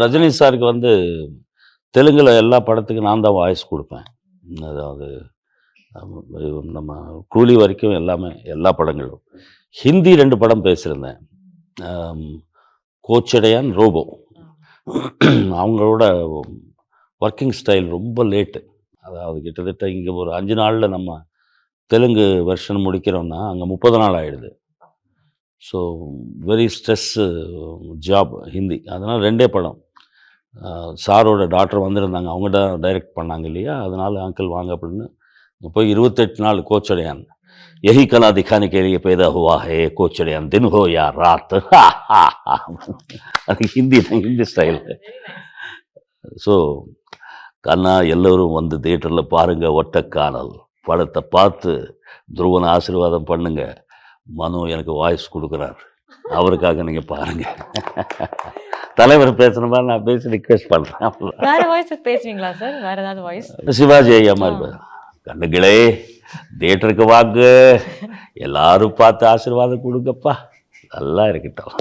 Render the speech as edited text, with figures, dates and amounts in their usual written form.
ரஜினி சாருக்கு வந்து தெலுங்குல எல்லா படத்துக்கும் நான் தான் வாய்ஸ் குடுப்பேன். அதாவது நம்ம கூலி வரைக்கும் எல்லாமே எல்லா படங்களும். ஹிந்தி 2 படம் பேசியிருந்தேன். அம் கோச்சடையான், ரோபோ. அவங்களோட ஒர்க்கிங் ஸ்டைல் ரொம்ப லேட்டு. அதாவது கிட்டத்தட்ட இங்க ஒரு 5 நாள்ல நம்ம தெலுங்கு வெர்ஷன் முடிக்கிறோம்னா, அங்க 30 நாள் ஆயிடுது. So very stress job Hindi. அதனால 2டே படம். சாரோட டாட்டர் வந்திருந்தாங்க. அவங்க தான் டைரக்ட் பண்ணாங்க இல்லையா? அதனால அங்கிள் வாங்க அப்படின்னு போய் 28 நாள் கோச்சடையான். यही कला दिखाने के लिए पैदा हुआ है कोचड़ियान दिन हो या रात அது ஹிந்தி ஹிந்தி ஸ்டைல். ஸோ கண்ணா எல்லோரும் வந்து தியேட்டரில் பாருங்க ஒட்டக்கானல் படத்தை பார்த்து துருவனை ஆசீர்வாதம் பண்ணுங்க. மனு எனக்கு வாய்ஸ் கொடுக்குறார், அவருக்காக நீங்கள் பாருங்க. தலைவர் பேசுன மாதிரி நான் பேசி ரிக்வெஸ்ட் பண்ணுறேன். வேற வாய்ஸ் பேசுவீங்களா சார்? வேற ஏதாவது வாய்ஸ்? சிவாஜி ஐயா மாதிரி கண்ணுகளே தியேட்டருக்கு வாங்க, எல்லாரும் பார்த்து ஆசீர்வாதம் கொடுங்கப்பா, நல்லா இருக்கட்டும்.